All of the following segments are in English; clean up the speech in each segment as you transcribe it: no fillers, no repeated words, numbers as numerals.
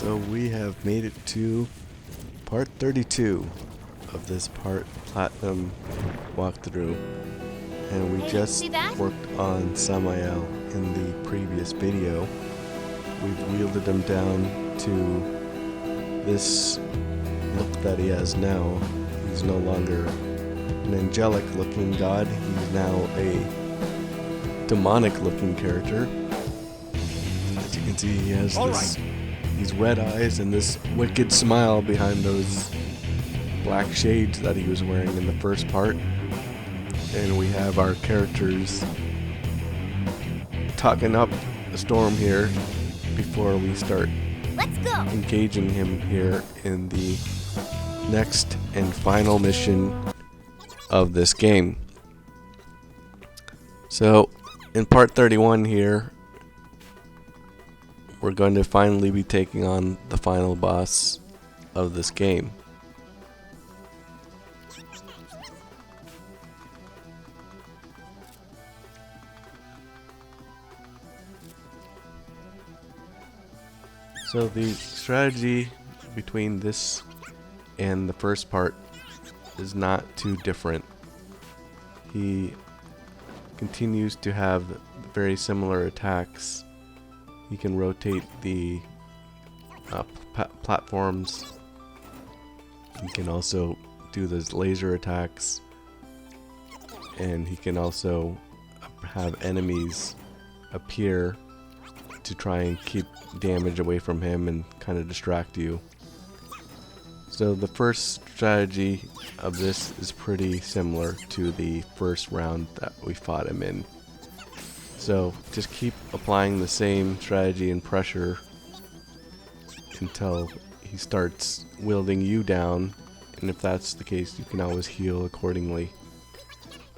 So we have made it to part 32 of this part platinum walkthrough, and we just worked on Salmael in the previous video. We've wielded him down to this look that he has now. He's no longer an angelic looking god, he's now a demonic looking character. As you can see, he has these red eyes and this wicked smile behind those black shades that he was wearing in the first part. And we have our characters talking up a storm here before we start engaging him here in the next and final mission of this game. So in part 31 here, we're going to finally be taking on the final boss of this game. So the strategy between this and the first part is not too different. He continues to have very similar attacks. He can rotate the platforms. He can also do those laser attacks, and he can also have enemies appear to try and keep damage away from him and kind of distract you. So the first strategy of this is pretty similar to the first round that we fought him in. So just keep applying the same strategy and pressure until he starts wielding you down, and if that's the case, you can always heal accordingly.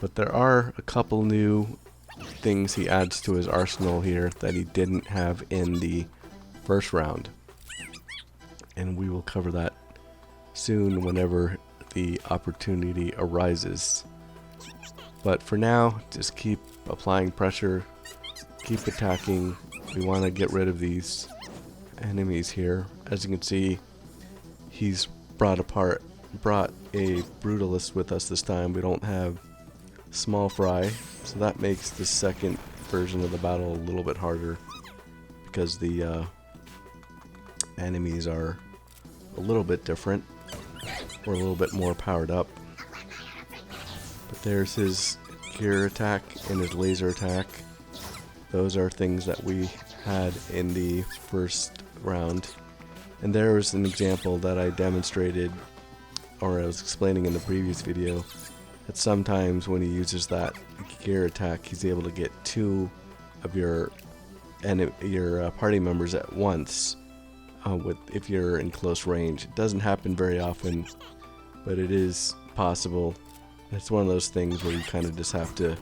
But there are a couple new things he adds to his arsenal here that he didn't have in the first round, and we will cover that soon whenever the opportunity arises. But for now, just keep applying pressure, keep attacking. We want to get rid of these enemies here. As you can see, he's brought a brutalist with us this time. We don't have small fry, so that makes the second version of the battle a little bit harder because the enemies are a little bit different or a little bit more powered up. But there's his gear attack and his laser attack. Those are things that we had in the first round, and there was an example that I demonstrated, or I was explaining in the previous video, that sometimes when he uses that gear attack, he's able to get two of your party members at once if you're in close range. It doesn't happen very often, but it is possible. It's one of those things where you kind of just have to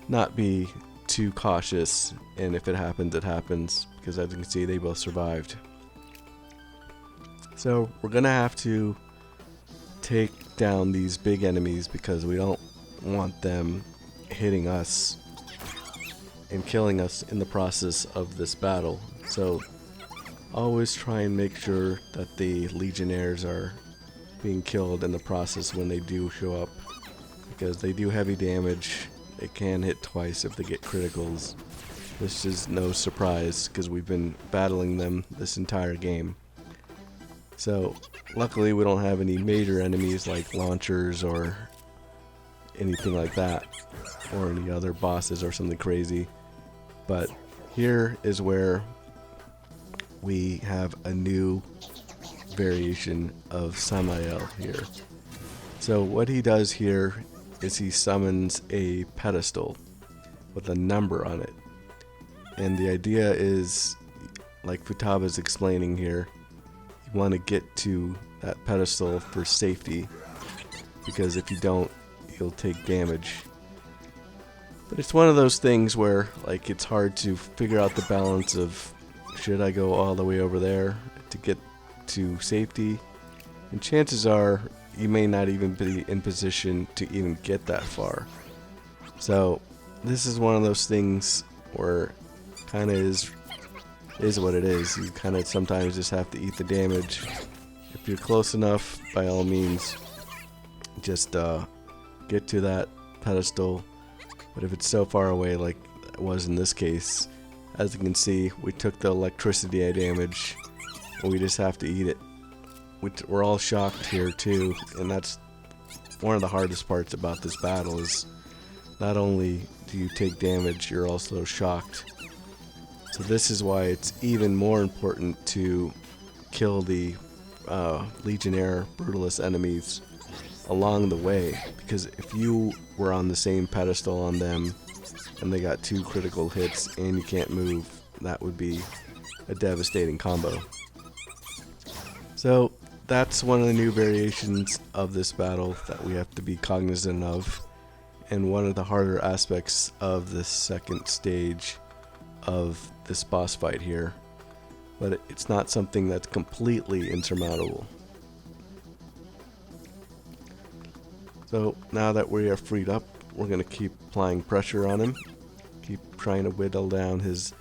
not be too cautious, and if it happens, it happens, because as you can see, they both survived. So we're gonna have to take down these big enemies because we don't want them hitting us and killing us in the process of this battle. So always try and make sure that the legionnaires are being killed in the process when they do show up, because they do heavy damage. They can hit twice if they get criticals. This is no surprise because we've been battling them this entire game. So luckily we don't have any major enemies like launchers or anything like that, or any other bosses or something crazy. But here is where we have a new variation of Salmael here. So what he does here is he summons a pedestal with a number on it, and the idea is, like Futaba's explaining here, you want to get to that pedestal for safety, because if you don't, you'll take damage. But it's one of those things where, like, it's hard to figure out the balance of, should I go all the way over there to get to safety? And chances are you may not even be in position to even get that far. So this is one of those things where kind of is is what it is. You kind of sometimes just have to eat the damage. If you're close enough, by all means, just get to that pedestal. But if it's so far away like it was in this case, as you can see, we took the electricity damage and we just have to eat it. We're all shocked here too, and that's one of the hardest parts about this battle is not only do you take damage, you're also shocked. So this is why it's even more important to kill the Legionnaire Brutalist enemies along the way, because if you were on the same pedestal on them and they got 2 critical hits and you can't move, that would be a devastating combo. So that's one of the new variations of this battle that we have to be cognizant of, and one of the harder aspects of this second stage of this boss fight here. But it's not something that's completely insurmountable. So now that we are freed up, we're going to keep applying pressure on him, keep trying to whittle down his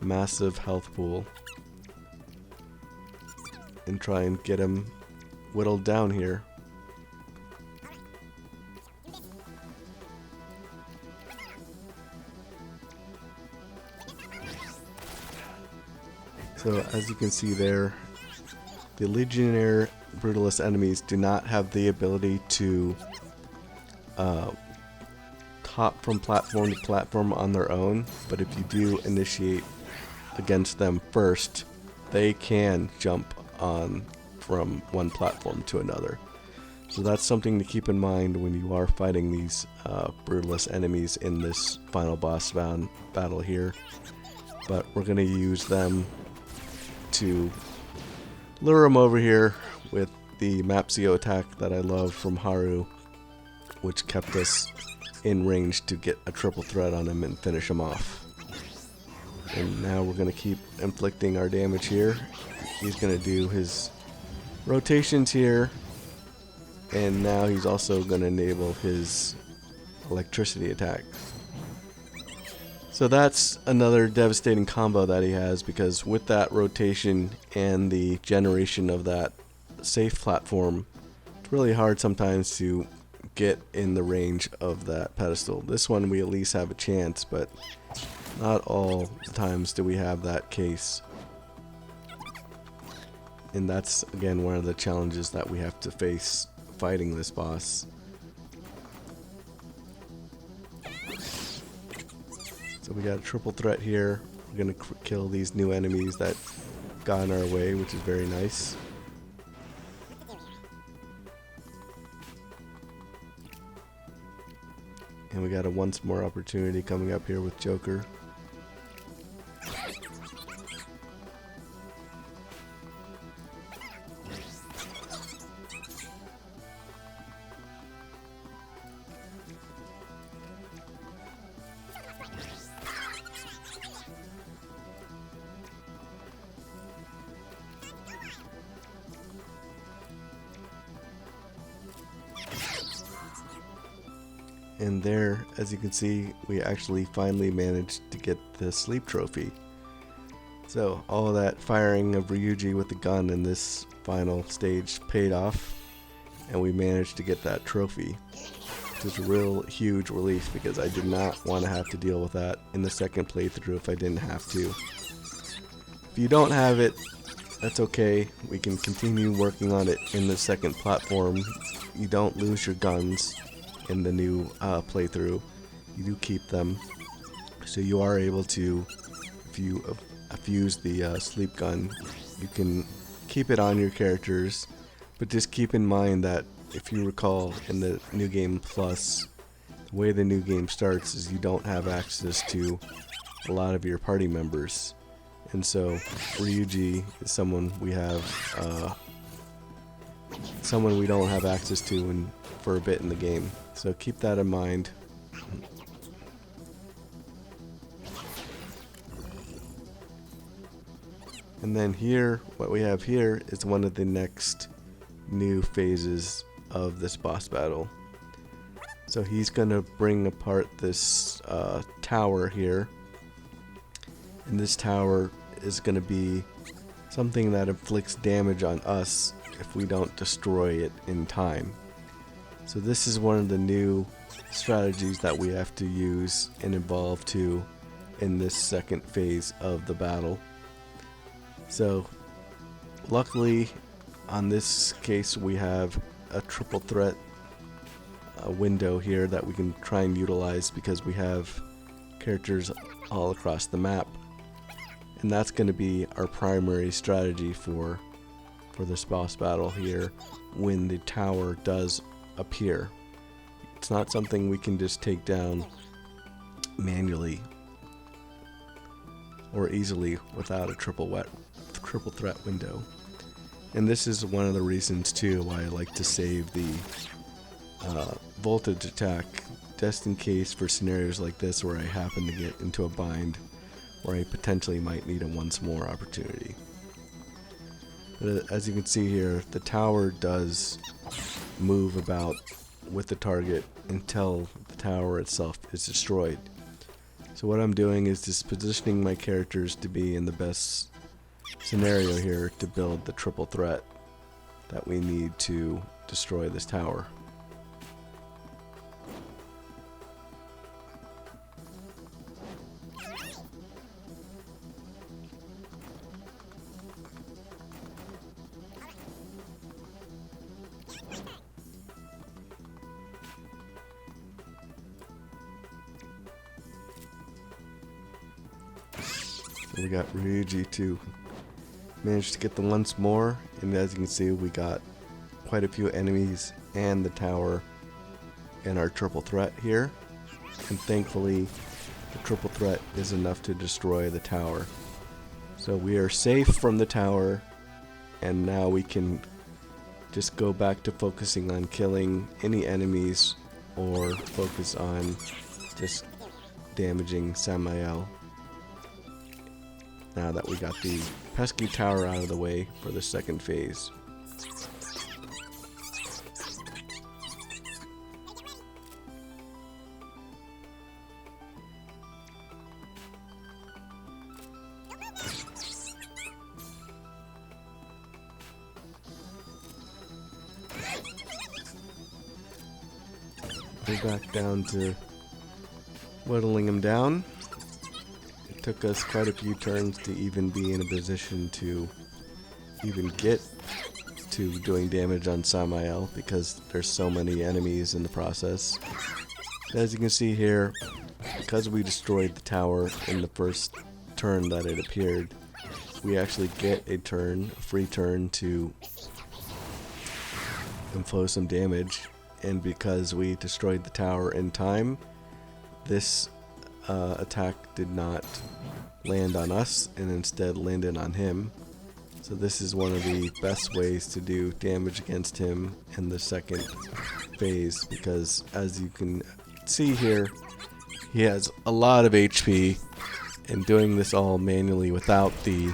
massive health pool, and try and get him whittled down here. So as you can see there, the Legionnaire Brutalist enemies do not have the ability to hop from platform to platform on their own, but if you do initiate against them first, they can jump on from one platform to another. So that's something to keep in mind when you are fighting these Brutalist enemies in this final boss battle here. But we're going to use them to lure him over here with the Mapsio attack that I love from Haru, which kept us in range to get a triple threat on him and finish him off. And now we're going to keep inflicting our damage here. He's going to do his rotations here, and now he's also going to enable his electricity attack. So that's another devastating combo that he has, because with that rotation and the generation of that safe platform, it's really hard sometimes to get in the range of that pedestal. This one we at least have a chance, but not all the times do we have that case. And that's again one of the challenges that we have to face fighting this boss. So we got a triple threat here. We're going to kill these new enemies that got in our way, which is very nice. And we got a once more opportunity coming up here with Joker. And there, as you can see, we actually finally managed to get the sleep trophy. So all that firing of Ryuji with the gun in this final stage paid off, and we managed to get that trophy. Which is a real huge relief, because I did not want to have to deal with that in the second playthrough if I didn't have to. If you don't have it, that's okay. We can continue working on it in the second platform. You don't lose your guns in the new playthrough. You do keep them, so you are able to, if you fuse the sleep gun, you can keep it on your characters. But just keep in mind that if you recall in the New Game Plus, the way the new game starts is you don't have access to a lot of your party members, and so Ryuji is someone we have someone we don't have access to for a bit in the game. So keep that in mind. And then here, what we have here is one of the next new phases of this boss battle. So he's gonna bring apart this tower here, and this tower is going to be something that inflicts damage on us if we don't destroy it in time. So this is one of the new strategies that we have to use and evolve to in this second phase of the battle. So luckily on this case we have a triple threat window here that we can try and utilize because we have characters all across the map, and that's going to be our primary strategy for this boss battle here when the tower does appear. It's not something we can just take down manually or easily without a triple threat window. And this is one of the reasons too why I like to save the voltage attack just in case for scenarios like this where I happen to get into a bind where I potentially might need a once more opportunity. But as you can see here, the tower does move about with the target until the tower itself is destroyed. So what I'm doing is just positioning my characters to be in the best scenario here to build the triple threat that we need to destroy this tower. We got Ryuji to manage to get the once more, and as you can see we got quite a few enemies and the tower and our triple threat here, and thankfully the triple threat is enough to destroy the tower. So we are safe from the tower, and now we can just go back to focusing on killing any enemies or focus on just damaging Salmael. Now that we got the pesky tower out of the way for the second phase. We're back down to whittling him down. It took us quite a few turns to even be in a position to even get to doing damage on Salmael because there's so many enemies in the process. As you can see here, because we destroyed the tower in the first turn that it appeared, we actually get a free turn to inflict some damage. And because we destroyed the tower in time, this attack did not land on us and instead landed on him. So this is one of the best ways to do damage against him in the second phase, because as you can see here, he has a lot of HP, and doing this all manually without the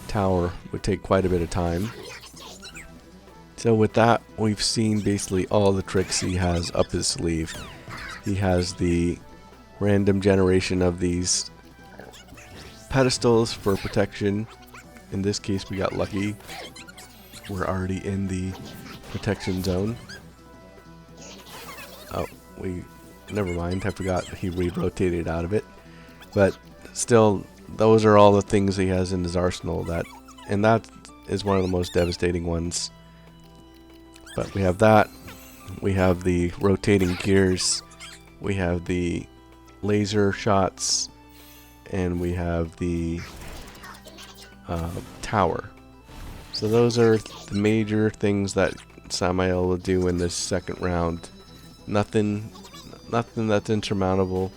tower would take quite a bit of time. So with that, we've seen basically all the tricks he has up his sleeve. He has the random generation of these pedestals for protection. In this case, we got lucky. We're already in the protection zone. Oh, never mind. I forgot he re-rotated out of it. But still, those are all the things he has in his arsenal. And that is one of the most devastating ones. But we have that, we have the rotating gears, we have the laser shots, and we have the tower. So those are the major things that Salmael will do in this second round. Nothing that's insurmountable,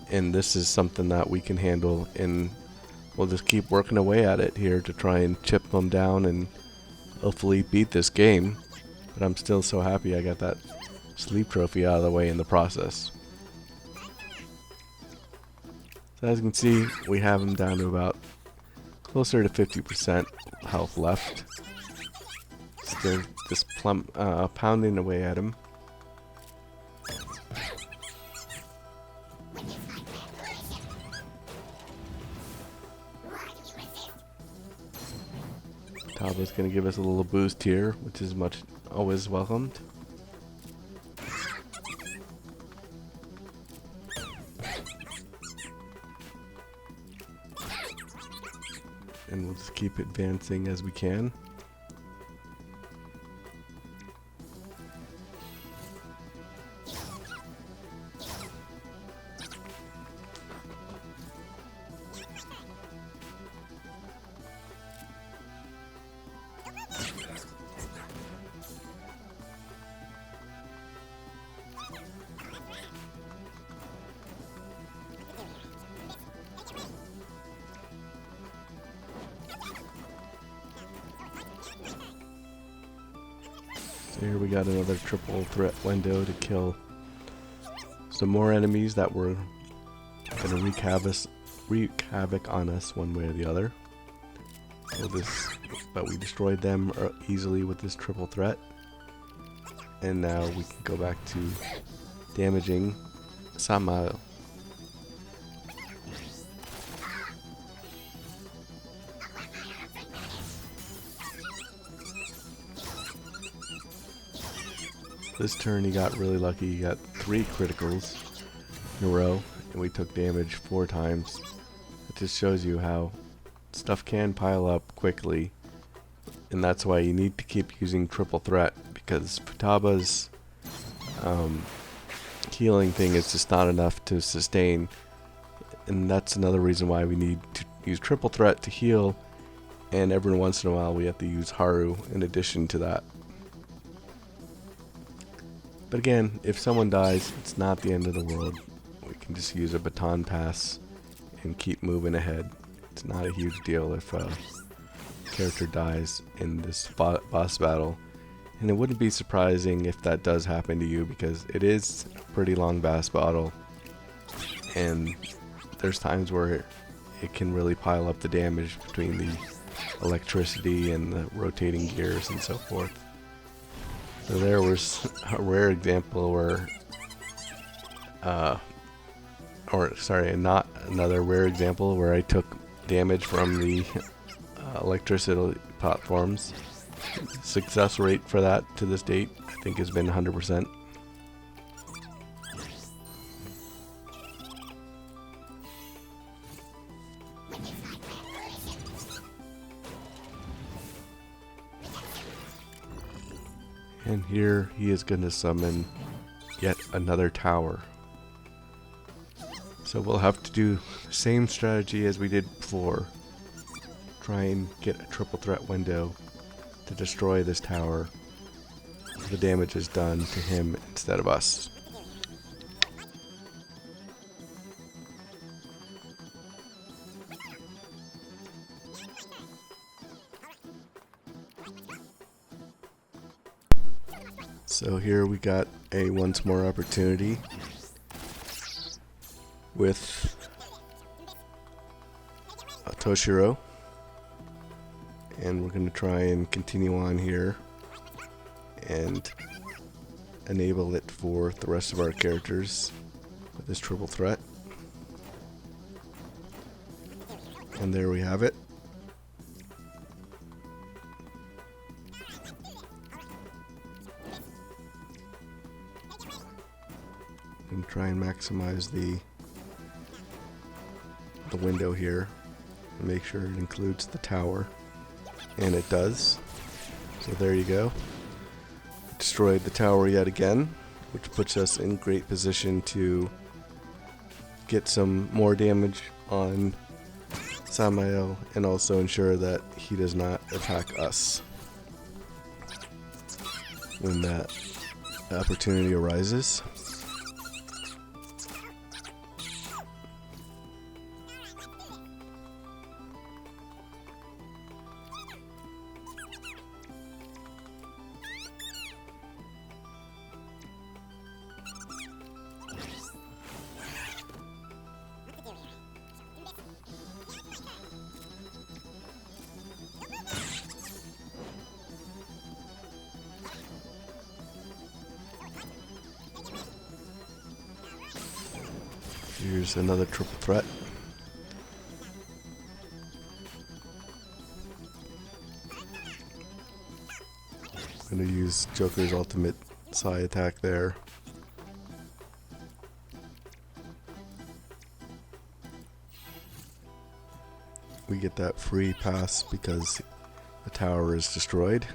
and this is something that we can handle, and we'll just keep working away at it here to try and chip them down and hopefully beat this game. But I'm still so happy I got that sleep trophy out of the way in the process. So as you can see, we have him down to about closer to 50% health left. Still just pounding away at him. Taba's gonna give us a little boost here, which is always welcomed. And we'll just keep advancing as we can. So here we got another triple threat window to kill some more enemies that were going to wreak havoc on us one way or the other. But we destroyed them easily with this triple threat. And now we can go back to damaging Salmael. This turn he got really lucky. He got 3 criticals in a row, and we took damage 4 times. It just shows you how stuff can pile up quickly, and that's why you need to keep using triple threat, because Futaba's healing thing is just not enough to sustain, and that's another reason why we need to use triple threat to heal, and every once in a while we have to use Haru in addition to that. But again, if someone dies, it's not the end of the world. We can just use a baton pass and keep moving ahead. It's not a huge deal if a character dies in this boss battle. And it wouldn't be surprising if that does happen to you, because it is a pretty long boss battle. And there's times where it can really pile up the damage between the electricity and the rotating gears and so forth. So there was a rare example where, not another rare example where I took damage from the electricity platforms. Success rate for that to this date, I think, has been 100%. And here he is going to summon yet another tower. So we'll have to do the same strategy as we did before. Try and get a triple threat window to destroy this tower. The damage is done to him instead of us. So here we got a once more opportunity with Toshiro, and we're going to try and continue on here and enable it for the rest of our characters with this triple threat. And there we have it. And try and maximize the window here and make sure it includes the tower, and it does. So there you go. Destroyed the tower yet again, which puts us in great position to get some more damage on Salmael and also ensure that he does not attack us when that opportunity arises. Here's another triple threat. I'm gonna use Joker's ultimate psi attack there. We get that free pass because the tower is destroyed.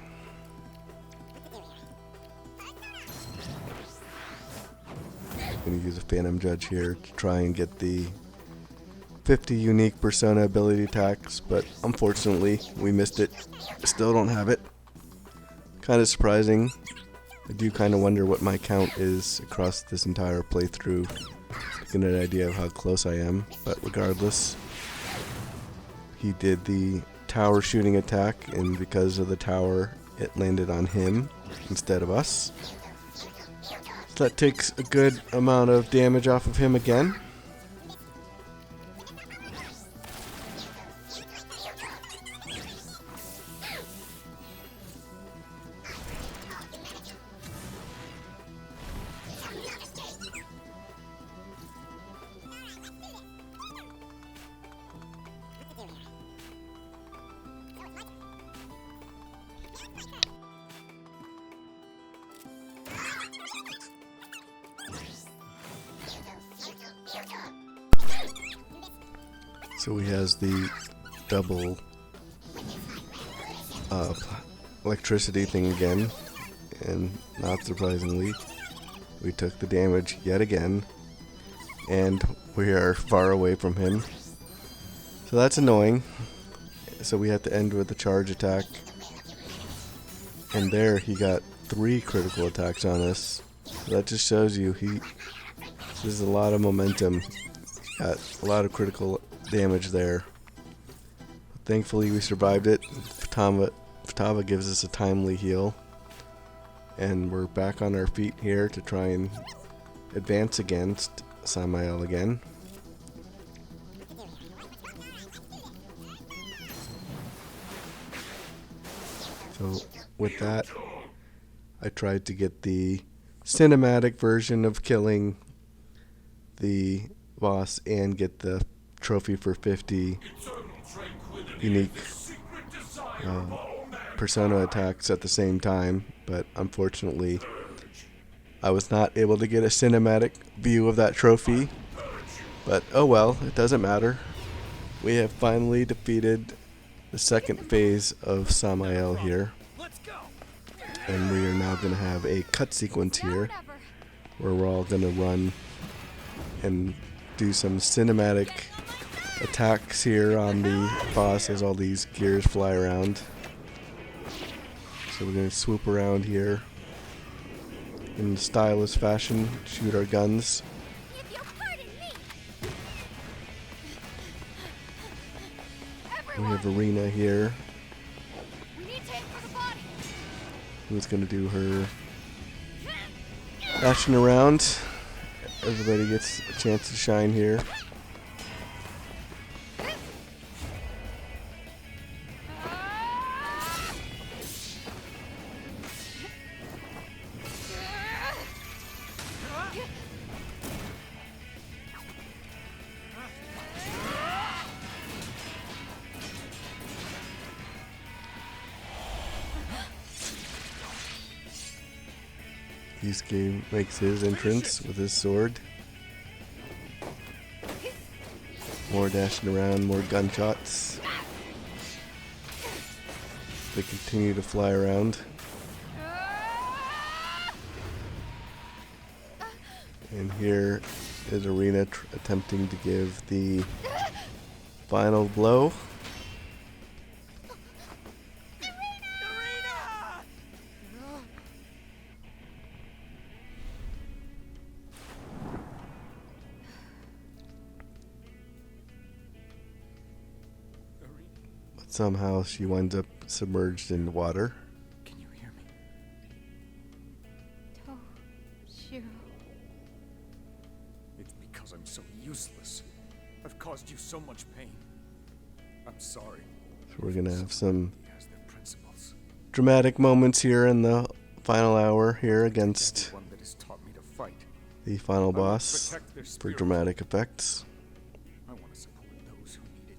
I'm gonna use a Phantom Judge here to try and get the 50 unique persona ability attacks, but unfortunately we missed it. Still don't have it. Kind of surprising. I do kind of wonder what my count is across this entire playthrough to get an idea of how close I am, but regardless, he did the tower shooting attack, and because of the tower it landed on him instead of us. So that takes a good amount of damage off of him again. So he has the double electricity thing again, and not surprisingly, we took the damage yet again, and we are far away from him. So that's annoying. So we have to end with a charge attack, and there he got 3 critical attacks on us. So that just shows you there's a lot of momentum. Got a lot of critical damage there. Thankfully we survived it. Futaba gives us a timely heal, and we're back on our feet here to try and advance against Salmael again. So with that, I tried to get the cinematic version of killing the boss and get the trophy for 50 unique persona attacks at the same time, but unfortunately I was not able to get a cinematic view of that trophy. But oh well, it doesn't matter. We have finally defeated the second phase of Salmael here, and we are now going to have a cut sequence here where we're all going to run and do some cinematic attacks here on the boss as all these gears fly around. So we're going to swoop around here in stylish fashion, shoot our guns. We have Arena here, who's going to do her dashing around. Everybody gets a chance to shine here. Yusuke makes his entrance with his sword. More dashing around, more gunshots. They continue to fly around. And here is Arena attempting to give the final blow. Somehow she winds up submerged in water. Can you hear me? Toshiro. It's because I'm so useless. I've caused you so much pain. I'm sorry. So we're gonna have some He has their principles. dramatic moments here in the final hour here against One that has taught me to fight. the final I will boss protect their for spirit. dramatic effects. I want to support those who need it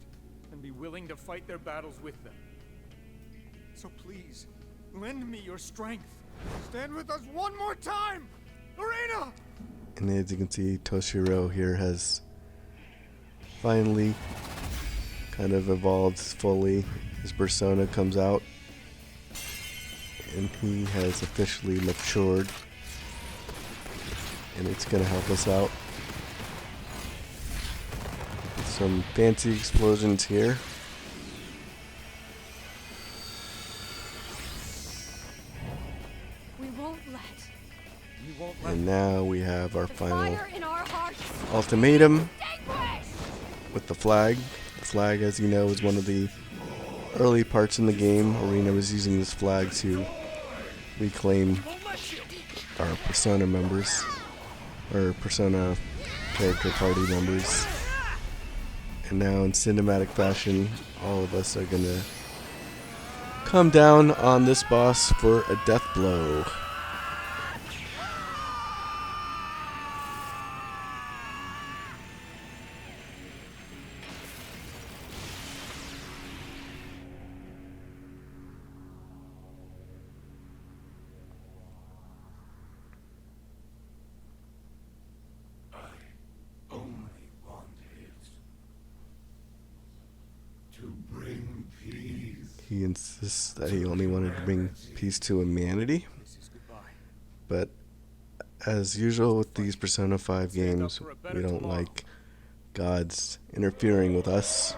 and be willing to fight their battles with them. So please, Lend me your strength. Stand with us one more time! Arena! And as you can see, Toshiro here has finally kind of evolved fully. His persona comes out, and he has officially matured, and it's gonna help us out. Some fancy explosions here. We won't let. We won't let. And now we have our final Fire in our hearts. ultimatum Extinguish! with the flag. The flag, as you know, is one of the early parts in the game. Arena was using this flag to reclaim our Persona members, or Persona character party members. And now in cinematic fashion, all of us are gonna come down on this boss for a death blow. Only wanted to bring peace. He insists that he only wanted to bring peace to humanity. This is goodbye. But as usual with these Persona 5 games, we don't like gods interfering with us.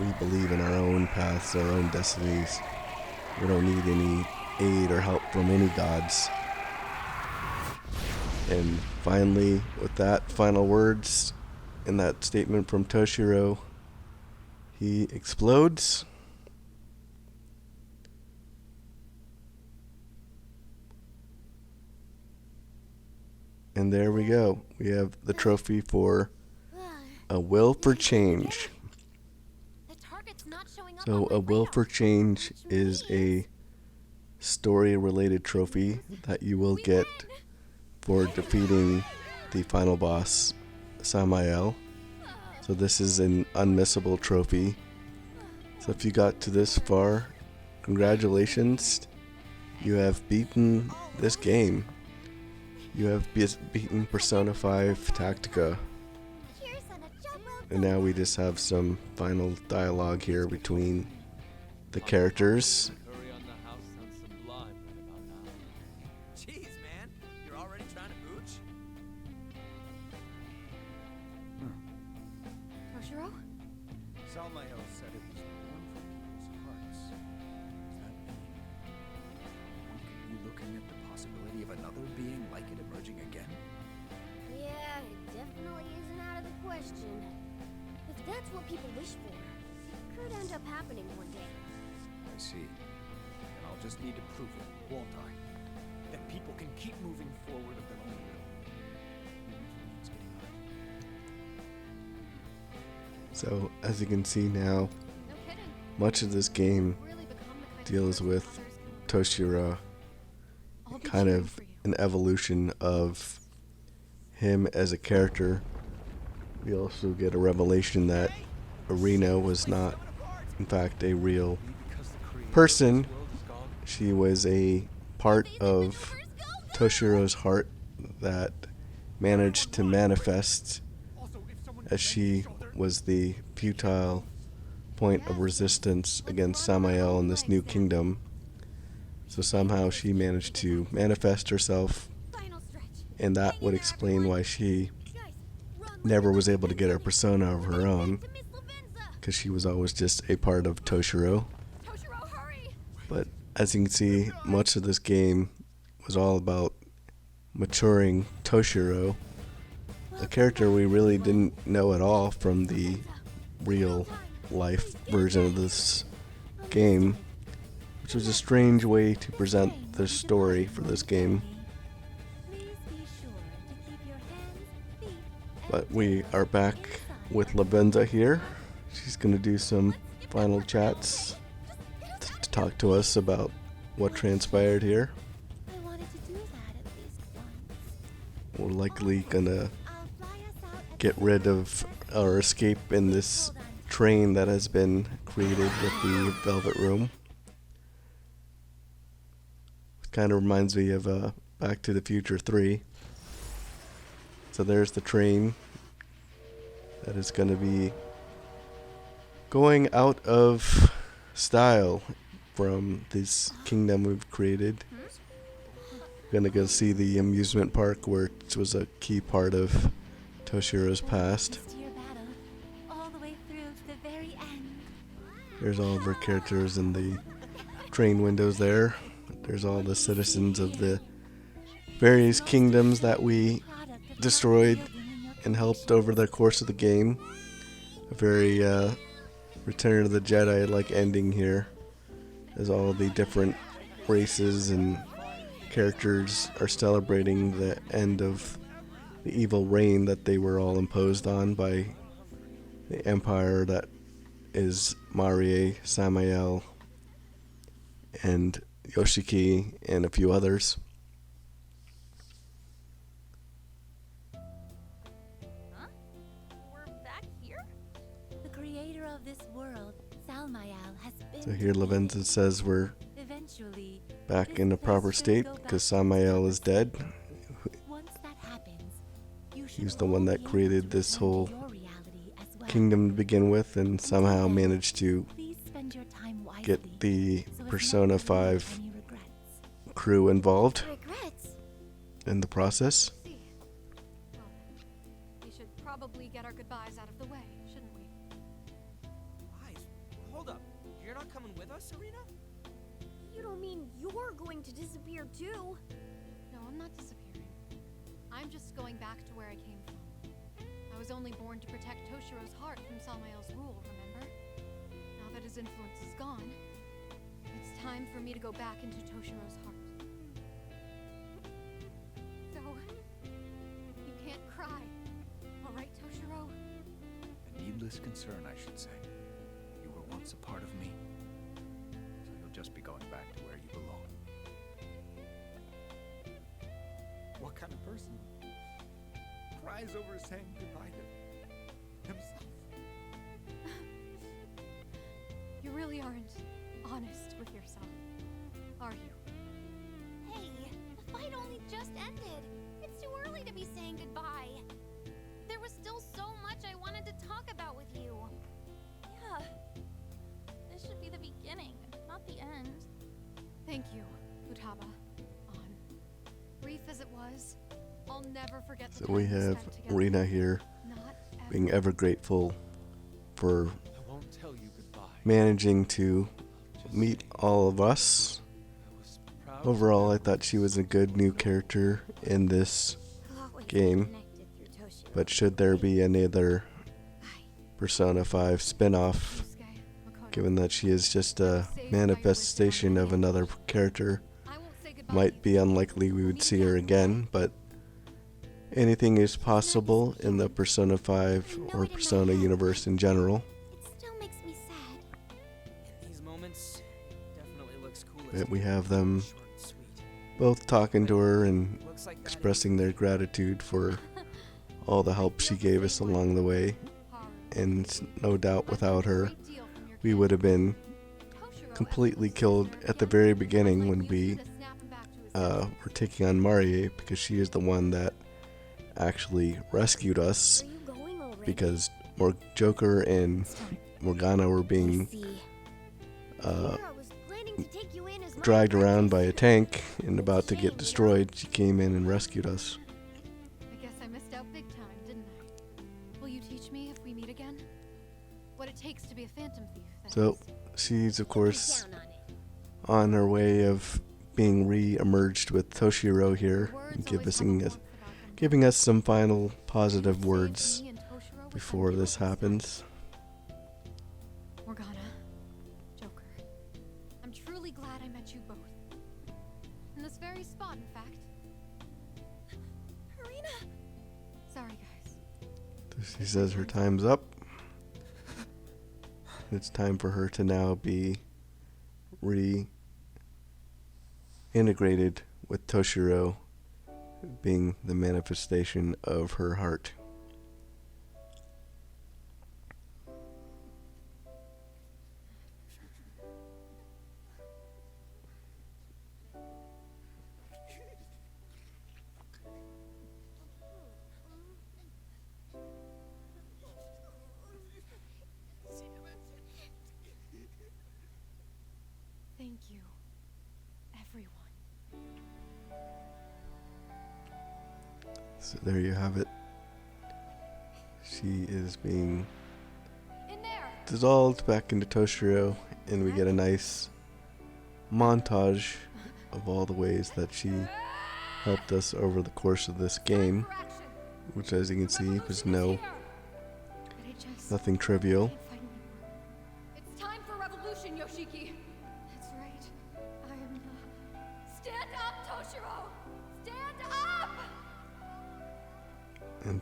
We believe in our own paths, our own destinies. We don't need any aid or help from any gods. And finally, with that final words in that statement from Toshiro, he explodes. And there we go. We have the trophy for a will for change. The target's not showing up So on my a will radar. for change is a story-related trophy that you will get for defeating the final boss, Salmael. So this is an unmissable trophy. So if you got to this far, congratulations. You have beaten this game. You have beaten Persona 5 Tactica. Cheers on a jump rope. And now we just have some final dialogue here between the characters. Curry on the house sounds sublime right about now. Jeez, man. You're already trying to mooch? Toshiro? Salmael said it was born from people's hearts. Does that mean we could be looking at the possibility of another being like it emerging again? Yeah, it definitely isn't out of the question. If that's what people wish for, it could end up happening one day. I see. And I'll just need to prove it, won't I? That people can keep moving forward of their own will. Even if it means getting hurt. So as you can see now, No kidding. much of this game Really become the kind deals of with Toshiro, I'll be kind cheering of for you. an evolution of him as a character. We also get a revelation that Arena was not, in fact, a real Because the creator person. of this world is gone. She was a part of Toshiro's heart that managed to manifest Also, if someone as she was the futile point of resistance against Salmael in this new kingdom. So somehow she managed to manifest herself, Final stretch. and that would explain why she Guys, run never was able to get her persona of her own, to Miss Lavenza. because she was always just a part of Toshiro. Toshiro, hurry! But as you can see, much of this game was all about maturing Toshiro, a character we really didn't know at all from the real life version of this game, which was a strange way to present the story for this game. Please be sure to keep your hands, feet, But we are back with Lavenza here. She's going to do some final chats to talk to us about what transpired here. I wanted to do that at least once. We're likely going to I'll fly us out at get rid of or escape in this Hold on. train that has been created with the Velvet Room. kind of reminds me of Back to the Future 3. So there's the train that is going to be going out of style from this kingdom we've created. Gonna go see the amusement park, which was a key part of Toshiro's past. To your battle, all the way through to the very end. There's all of our characters in the train windows there. There's all the citizens of the various kingdoms that we destroyed and helped over the course of the game. A very Return of the Jedi like ending here, as all the different races and characters are celebrating the end of the evil reign that they were all imposed on by the empire that is Marie, Salmael, and Yoshiki, and a few others. Huh? We're back here? The creator of this world, Salmael, has been. So here Levenza says we're Eventually, back in a proper state because Salmael is dead. once that happens, you should He's the one that all created yield this to whole your reality as well. kingdom to begin with, and somehow managed to Please spend your time wisely, get the so as not Persona to leave 5 any regrets. crew involved Regrets? in the process. See. Well, we should probably get our goodbyes out of the way, shouldn't we? Guys, hold up. You're not coming with us, Serena? You don't mean you're going to disappear too? No, I'm not disappearing. I'm just going back to where I came from. I was only born to protect Toshiro's heart from Salmael's rule, remember? Now that his influence is gone, it's time for me to go back into Toshiro's heart. So, you can't cry. All right, Toshiro? A needless concern, I should say. You were once a part of me. So you'll just be going back to where you belong. What kind of person cries over saying goodbye to himself? You really aren't honest with yourself, are you? Hey, the fight only just ended. It's too early to be saying goodbye. There was still so much I wanted to talk about with you. Yeah. This should be the beginning, not the end. Thank you, Futaba. Brief as it was, I'll never forget the So time we we have spent together. Rena here Not ever. being ever grateful for I won't tell you goodbye. managing to meet all of us. I was proud to Overall, I know thought she was a good new character in this game, but should there be another Persona 5 spin-off, Yusuke, Makoto, given that she is just a manifestation of another character, I won't say goodbye might to you. be unlikely we would see her again, but anything is possible in the Persona 5 or Persona universe in general. It still makes me sad. In these moments, it definitely looks cool. That we have them Short and sweet. both talking to her and Looks like that expressing their gratitude for all the help she gave us along the way, Haru, and no doubt without her great deal from your we kid. would have been Toshiro, completely as a killed sister, at the very I'd beginning like when you we to snap him back to his senses. were taking on Marie, because she is the one that actually rescued us, Are you going already? because Joker and It's time. Morgana were being See. uh, Here I was planning to take you in as my dragged around by a apprentice. tank and about to get destroyed. She came in and rescued us. I guess I missed out big time, didn't I? Will you teach me if we meet again? What it takes to be a phantom thief, that So is. she's of Put me course down on it. on her way of being re-emerged with Toshiro here, Words and always have a warmth about them. giving us some final You positive saved words me and Toshiro with before that this deal. happens. Morgana, Joker, I'm truly glad I met you both. In this very spot, in fact. Harina! Sorry, guys. So she says her time's up. It's time for her to now be reintegrated with Toshiro, being the manifestation of her heart. Thank you, everyone. So there you have it. She is being In there! dissolved back into Toshiro, and we get a nice montage of all the ways that she helped us over the course of this game, which, as you can see, was But I just nothing trivial. can't fight anymore. It's time for revolution, Yoshiki! That's right. I'm Stand up, Toshiro! Stand up! And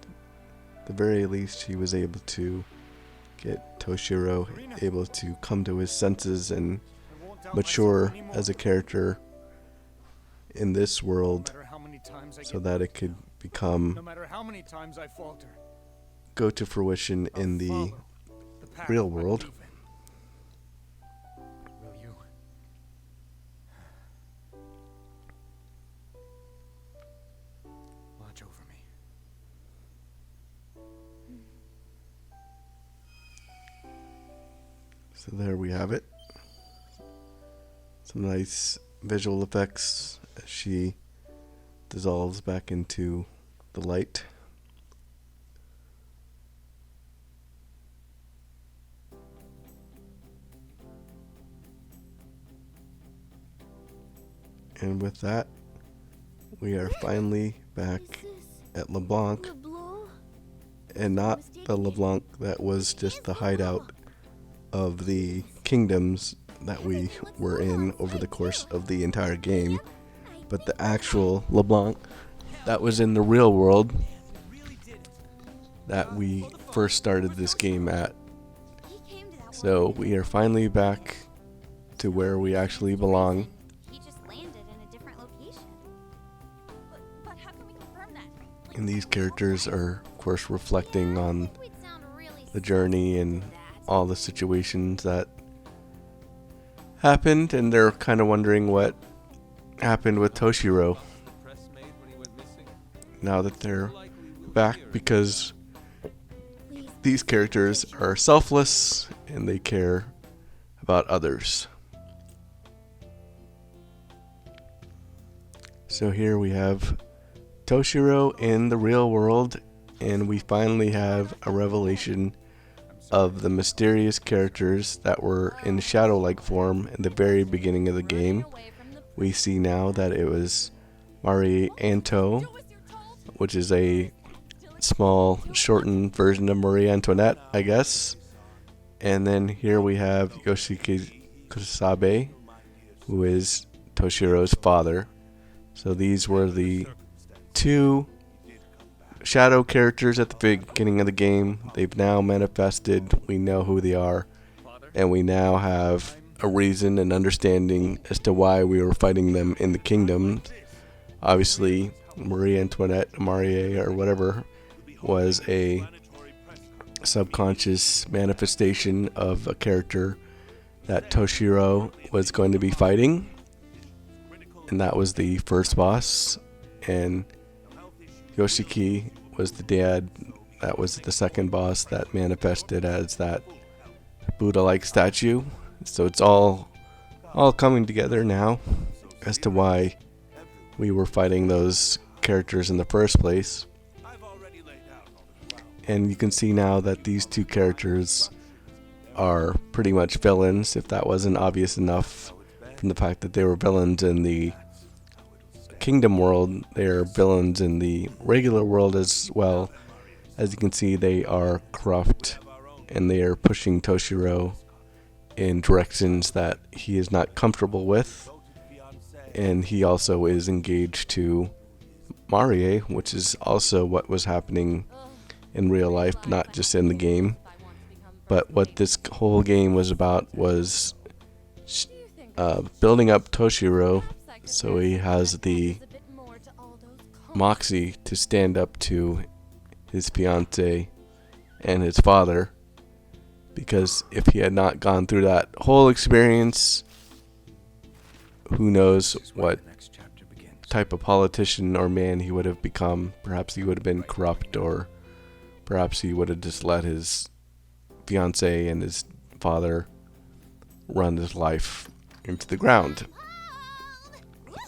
at the very least, she was able to get Toshiro able to come to his senses and mature as a character in this world, No matter how many times I so get that it could become no matter how many times I falter, go to fruition in the follow the path real I'm world. leaving. Will you? Watch over me. So there we have it. Some nice visual effects as she dissolves back into the light. And with that, we are finally back at LeBlanc, and not the LeBlanc that was just the hideout of the kingdoms that we were in over the course of the entire game, but the actual LeBlanc that was in the real world that we first started this game at. So we are finally back to where we actually belong. He just landed in a different location. But how can we confirm that? Like, And these characters are, of course, reflecting on We'd sound really the journey and all the situations that happened, and they're kind of wondering what happened with Toshiro The press made when he went missing. now that they're Likely we will back, hear it. because these characters are selfless and they care about others. So here we have Toshiro in the real world, and we finally have a revelation of the mysterious characters that were in shadow-like form in the very beginning of the game. We see now that it was Marie Anto, which is a small shortened version of Marie Antoinette, I guess. And then here we have Yoshiki Kusabe, who is Toshiro's father. So these were the two shadow characters at the beginning of the game. They've now manifested. We know who they are, and we now have a reason and understanding as to why we were fighting them in the kingdom. Obviously, Marie Antoinette, Marie, or whatever, was a subconscious manifestation of a character that Toshiro was going to be fighting, and that was the first boss. And Yoshiki was the dad. That was the second boss that manifested as that Buddha-like statue. So it's all coming together now as to why we were fighting those characters in the first place. And you can see now that these two characters are pretty much villains, if that wasn't obvious enough from the fact that they were villains in the Kingdom world. They are villains in the regular world as well. As you can see, they are corrupt, and they are pushing Toshiro in directions that he is not comfortable with. And he also is engaged to Marie, which is also what was happening in real life, not just in the game. But what this whole game was about was building up Toshiro so he has the moxie to stand up to his fiancée and his father. Because if he had not gone through that whole experience, who knows what type of politician or man he would have become. Perhaps he would have been corrupt, or perhaps he would have just let his fiancée and his father run his life into the ground.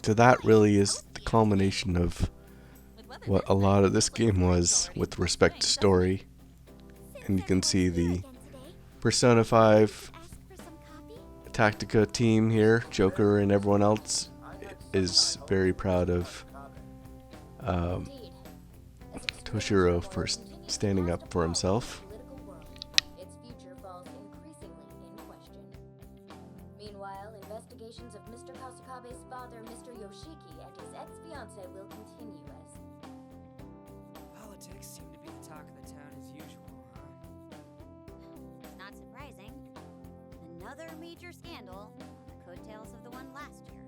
So that really is the culmination of what a lot of this game was with respect to story. And you can see the Persona 5 Tactica team here, Joker and everyone else, is very proud of Toshiro for standing up for himself. Its future falls increasingly in question. Meanwhile, investigations of Mr. Kasukabe's father, Mr. Yoshiki, and his ex-fiancée will continue as... Politics seem to be the talk of the town as usual, huh? Not surprising. Another major scandal on the coattails of the one last year.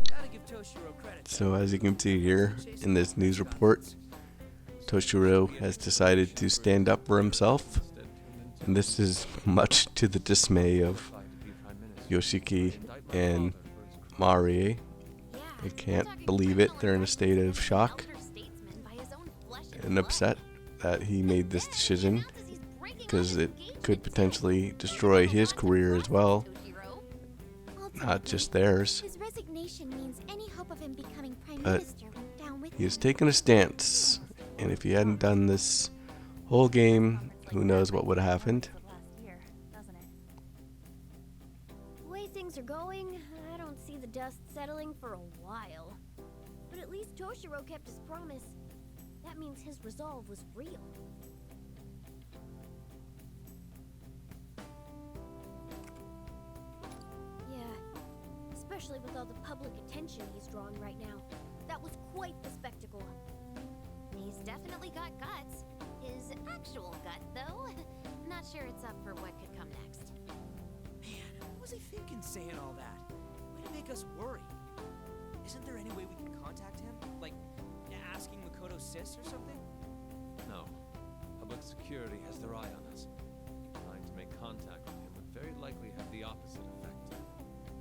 Gotta give Toshiro credit. So as you can see here in this news report, Toshiro has decided to stand up for himself, and this is much to the dismay of Yoshiki and Marie. They can't believe it. They're in a state of shock and upset that he made this decision, because it could potentially destroy his career as well, not just theirs. His resignation means any hope of him becoming prime But minister went down with he has taken a stance, and if he hadn't done this whole game, who knows what would have happened. Last year, doesn't it? The way things are going, I don't see the dust settling for a while. But at least Toshiro kept his promise. That means his resolve was real. Yeah, especially with all the public attention he's drawing right now. That was quite the spectacle. He's definitely got guts. His actual gut, though, not sure it's up for what could come next. Man, what was he thinking saying all that? Way to make us worry. Isn't there any way we can contact him? Like, asking Makoto's sis or something? No. Public security has their eye on us. Trying to make contact with him would very likely have the opposite effect.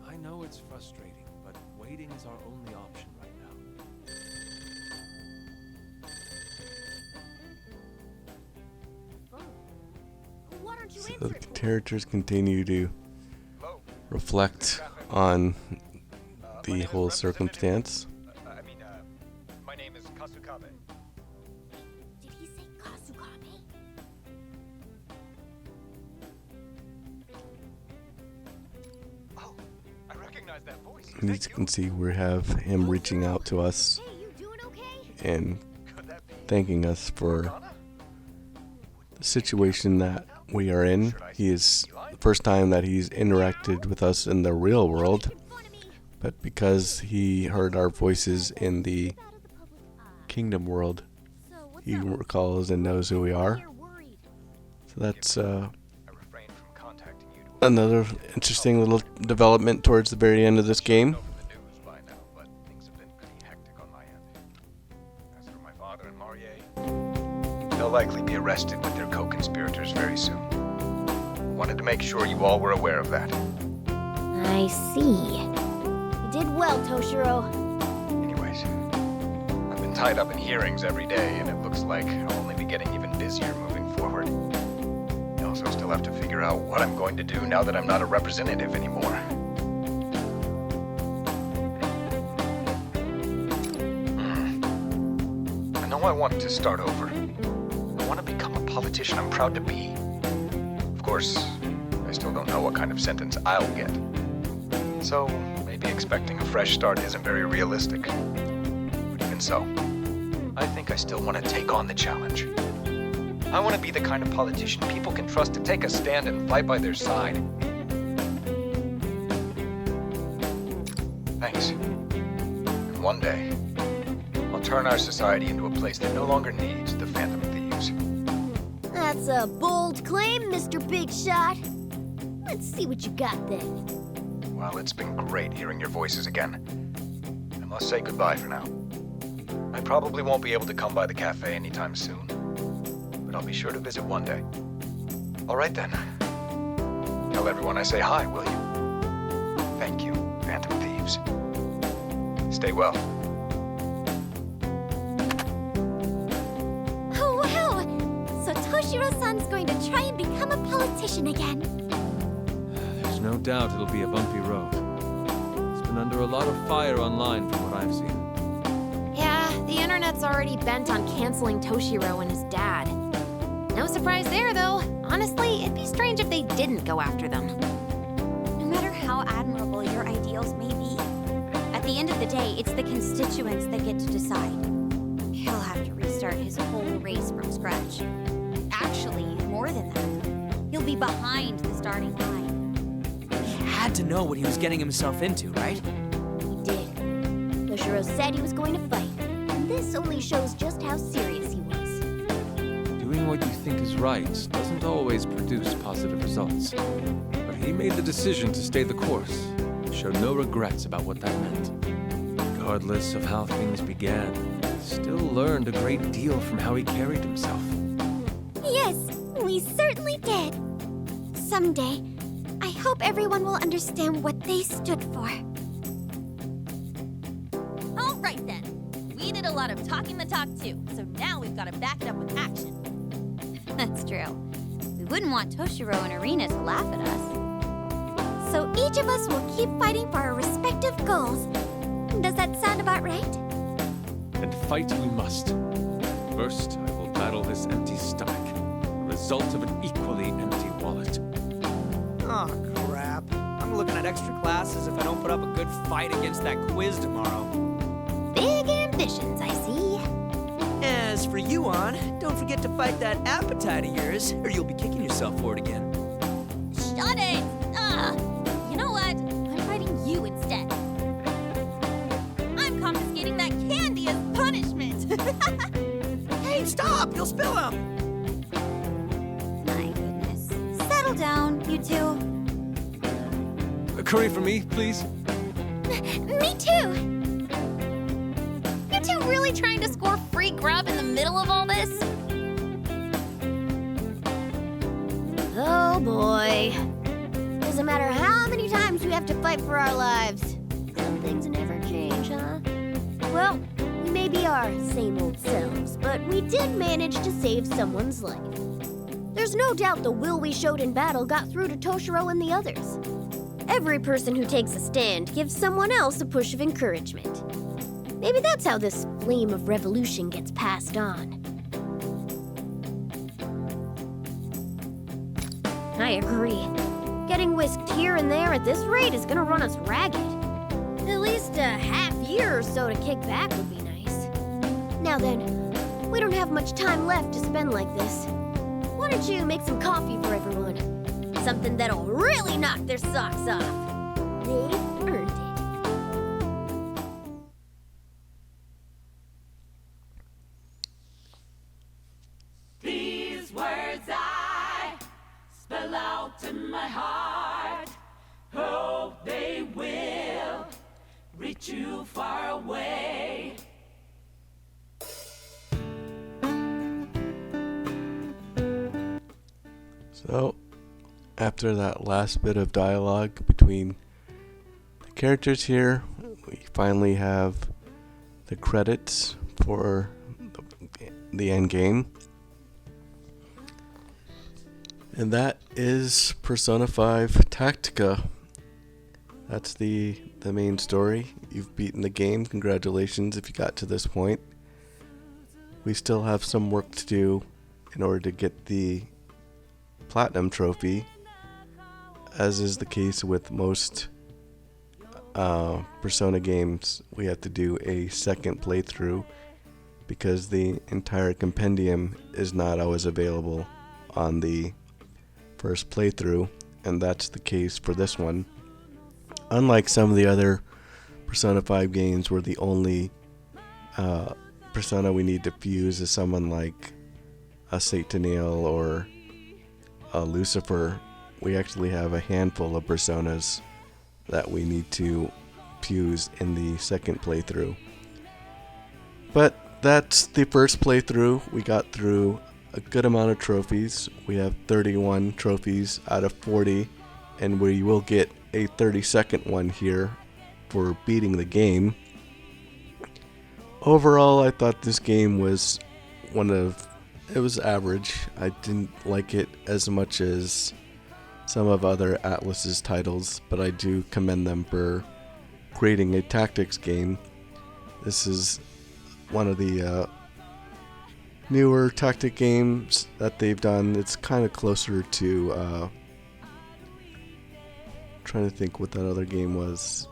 I know it's frustrating, but waiting is our only option right now. Why don't you So answer the it? characters continue to reflect on the whole circumstance. My name is Kasukabe. Did he say Kasukabe? Oh, I recognize that voice. And as you can see, we have him reaching out to us Hey, you doing okay? and Could that be thanking us for the situation that we are in. He is the first time that he's interacted with us in the real world, but because he heard our voices in the Out of the public eye. Kingdom world, So what's he up? recalls and knows who we are. You're worried. So that's I refrain from contacting you to another interesting little development towards the very end of this game. over the news by now, but things have been pretty hectic on my end. As for my father and Marie, they'll likely be arrested with their co-conspirators very soon. Wanted to make sure you all were aware of that. I see. You did well, Toshiro. Anyways, I've been tied up in hearings every day, and it looks like I'll only be getting even busier moving forward. I also still have to figure out what I'm going to do now that I'm not a representative anymore. I know I want to start over. I want to become a politician I'm proud to be. Of course, I still don't know what kind of sentence I'll get. So, maybe expecting a fresh start isn't very realistic. But even so, I think I still want to take on the challenge. I want to be the kind of politician people can trust to take a stand and fight by their side. Thanks. And one day, I'll turn our society into a place that no longer needs the Phantom Thieves. That's a bold claim, Mr. Big Shot. Let's see what you got then. Well, it's been great hearing your voices again. I must say goodbye for now. I probably won't be able to come by the cafe anytime soon, but I'll be sure to visit one day. All right then. Tell everyone I say hi, will you? Thank you, Phantom Thieves. Stay well. Oh, wow! So Toshiro-san's going to try and become a politician again. There's There's no doubt it'll be a bumpy road. He's been under a lot of fire online from what I've seen. Yeah, the internet's already bent on canceling Toshiro and his dad. No surprise there, though. Honestly, it'd be strange if they didn't go after them. No matter how admirable your ideals may be, at the end of the day, it's the constituents that get to decide. He'll have to restart his whole race from scratch. Actually, more than that. He'll be behind the starting line. He had to know what he was getting himself into, right? He did. Toshiro said he was going to fight, and this only shows just how serious he was. Doing what you think is right doesn't always produce positive results. But he made the decision to stay the course, showed no regrets about what that meant. Regardless of how things began, he still learned a great deal from how he carried himself. Yes, we certainly did. Someday, I hope everyone will understand what they stood for. All right then. We did a lot of talking the talk too, so now we've got to back it up with action. That's true. We wouldn't want Toshiro and Arena to laugh at us. So each of us will keep fighting for our respective goals. Does that sound about right? And fight we must. First, I will battle this empty stomach, the result of an equally empty wallet. Oh, crap. I'm looking at extra classes if I don't put up a good fight against that quiz tomorrow. Big ambitions, I see. As for you, An, don't forget to fight that appetite of yours, or you'll be kicking yourself for it again. Shut it! You know what? I'm fighting you instead. I'm confiscating that candy as punishment. Hey, stop! You'll spill them! My goodness. Settle down, you two. A curry for me, please? Me too! You two really trying to score free grub in the middle of all this? Oh boy. Doesn't matter how many times we have to fight for our lives. Some things never change, huh? Well, we may be our same old selves, but we did manage to save someone's life. There's no doubt the will we showed in battle got through to Toshiro and the others. Every person who takes a stand gives someone else a push of encouragement. Maybe that's how this flame of revolution gets passed on. I agree. Getting whisked here and there at this rate is gonna run us ragged. At least a half year or so to kick back would be nice. Now then, we don't have much time left to spend like this. Why don't you make some coffee for everyone? Something that'll really knock their socks off. They've earned it. These words I spell out in my heart. Hope they will reach you far away. So, after that last bit of dialogue between the characters here, we finally have the credits for the end game. And that is Persona 5 Tactica. That's the main story. You've beaten the game. Congratulations if you got to this point. We still have some work to do in order to get the Platinum Trophy, as is the case with most Persona games. We have to do a second playthrough because the entire compendium is not always available on the first playthrough, and that's the case for this one. Unlike some of the other Persona 5 games where the only persona we need to fuse is someone like a Sataniel or a Lucifer, we actually have a handful of personas that we need to fuse in the second playthrough. But that's the first playthrough. We got through a good amount of trophies. We have 31 trophies out of 40, and we will get a 32nd one here for beating the game. Overall, I thought this game was it was average. I didn't like it as much as some of other Atlus's titles, but I do commend them for creating a tactics game. This is one of the newer tactic games that they've done. It's kind of closer to trying to think what that other game was.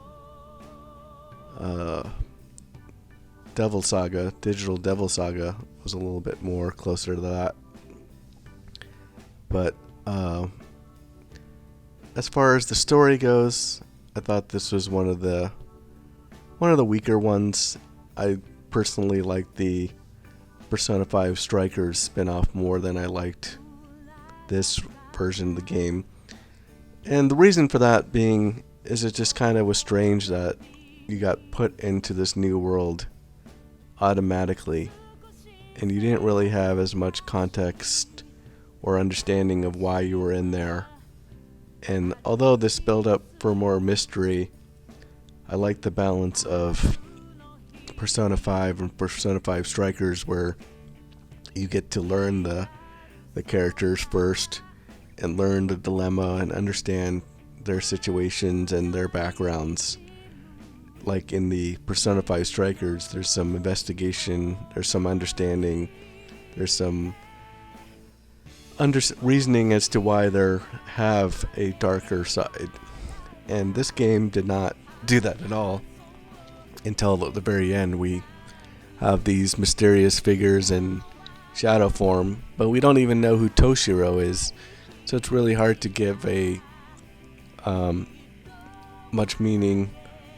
Devil Saga, Digital Devil Saga was a little bit more closer to that. But as far as the story goes, I thought this was one of the weaker ones. I personally liked the Persona 5 Strikers spin-off more than I liked this version of the game. And the reason for that being is it just kind of was strange that you got put into this new world automatically, and you didn't really have as much context or understanding of why you were in there. And although this built up for more mystery, I like the balance of Persona 5 and Persona 5 Strikers, where you get to learn the characters first and learn the dilemma and understand their situations and their backgrounds. Like in the Persona 5 Strikers, there's some investigation, there's some understanding, there's some reasoning as to why they have a darker side. And this game did not do that at all until at the very end. We have these mysterious figures in shadow form, but we don't even know who Toshiro is. So it's really hard to give a much meaning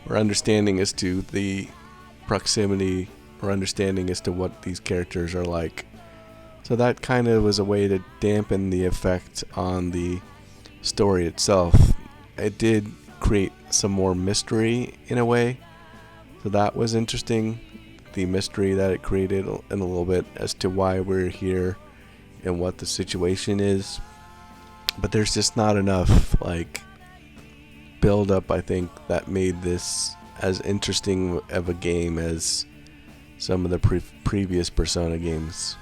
or understanding as to the proximity or understanding as to what these characters are like. So that kind of was a way to dampen the effect on the story itself. It did create some more mystery in a way, so that was interesting. The mystery that it created in a little bit as to why we're here and what the situation is. But there's just not enough build up, I think, that made this as interesting of a game as some of the previous Persona games.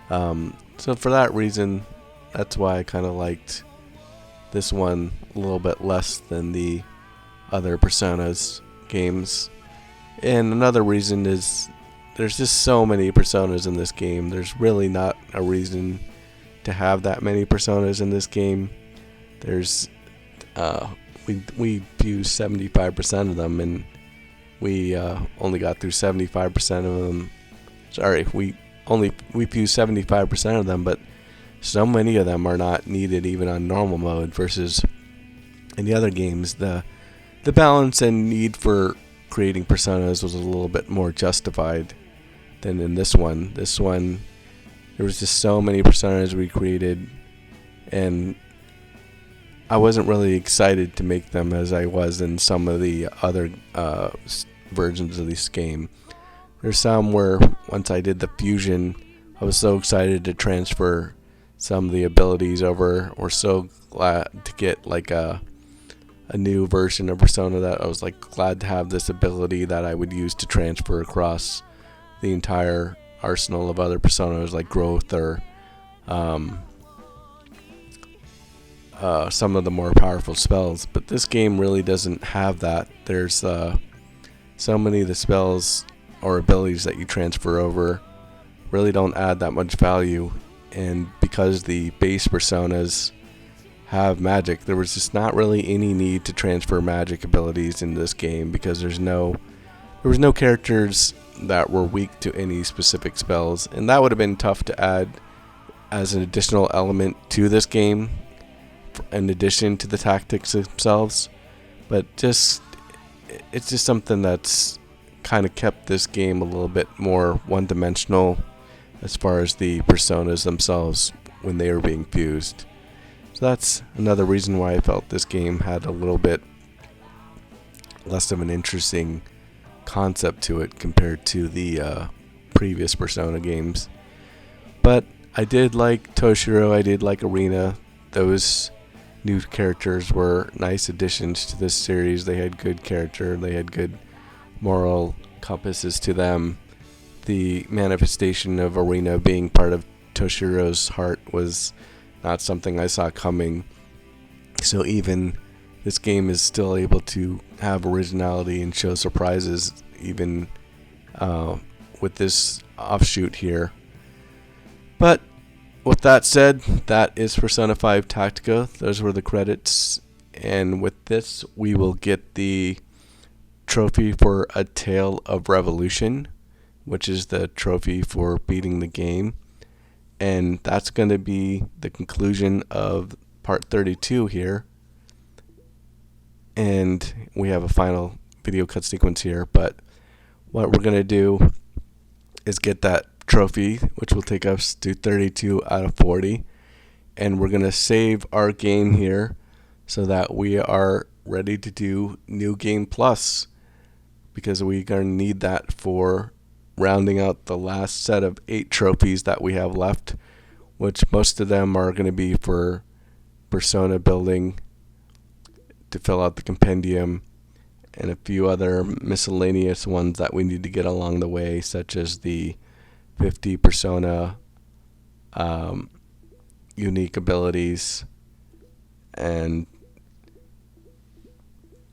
So for that reason, that's why I kind of liked this one a little bit less than the other Personas games. And another reason is there's just so many Personas in this game. There's really not a reason to have that many Personas in this game. There's we used 75% of them, and we only got through 75% of them. Sorry, we used 75% of them, but so many of them are not needed even on normal mode, versus in the other games the balance and need for creating personas was a little bit more justified than in this one. This one, there was just so many personas we created, and I wasn't really excited to make them as I was in some of the other versions of this game. There's some where once I did the fusion, I was so excited to transfer some of the abilities over, or so glad to get a new version of Persona that I was glad to have this ability that I would use to transfer across the entire arsenal of other Personas, like growth or some of the more powerful spells. But this game really doesn't have that. There's so many of the spells or abilities that you transfer over really don't add that much value, and because the base Personas have magic, there was just not really any need to transfer magic abilities in this game, because there was no characters that were weak to any specific spells, and that would have been tough to add as an additional element to this game in addition to the tactics themselves. But it's just something that's kind of kept this game a little bit more one-dimensional as far as the personas themselves when they were being fused. So that's another reason why I felt this game had a little bit less of an interesting concept to it compared to the previous Persona games. But I did like Toshiro, I did like Arena. Those new characters were nice additions to this series. They had good character, they had good moral compasses to them. The manifestation of Arena being part of Toshiro's heart was not something I saw coming, So even this game is still able to have originality and show surprises, even with this offshoot here. But with that said, that is Persona 5 Tactica. Those were the credits. And with this, we will get the trophy for A Tale of Revolution, which is the trophy for beating the game. And that's going to be the conclusion of part 32 here. And we have a final video cut sequence here. But what we're going to do is get that trophy, which will take us to 32 out of 40. And we're going to save our game here so that we are ready to do New Game Plus, because we're going to need that for rounding out the last set of 8 trophies that we have left, which most of them are going to be for persona building, to fill out the compendium, and a few other miscellaneous ones that we need to get along the way, such as the 50 persona unique abilities. And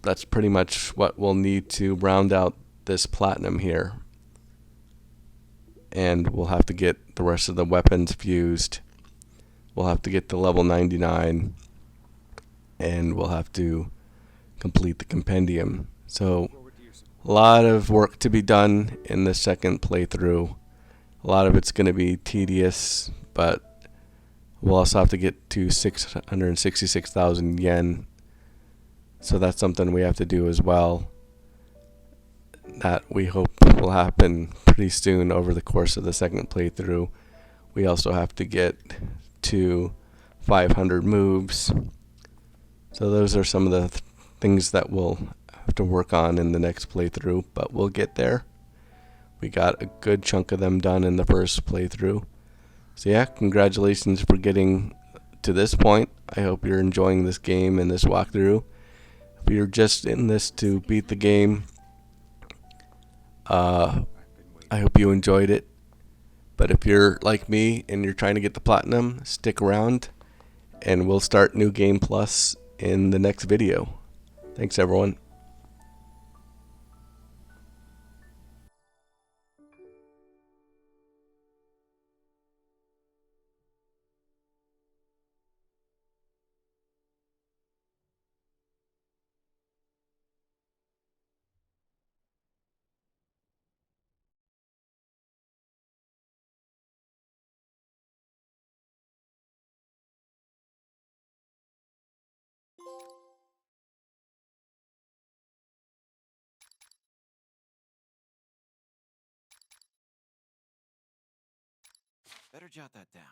that's pretty much what we'll need to round out this platinum here. And we'll have to get the rest of the weapons fused. We'll have to get to level 99. And we'll have to complete the compendium. So a lot of work to be done in the second playthrough. A lot of it's going to be tedious, but we'll also have to get to 666,000 yen. So that's something we have to do as well. That we hope will happen pretty soon over the course of the second playthrough. We also have to get to 500 moves. So those are some of the things that we'll have to work on in the next playthrough, but we'll get there. We got a good chunk of them done in the first playthrough. So yeah, congratulations for getting to this point. I hope you're enjoying this game and this walkthrough. If you're just in this to beat the game, I hope you enjoyed it. But if you're like me and you're trying to get the platinum, stick around and we'll start New Game Plus in the next video. Thanks, everyone. Better jot that down.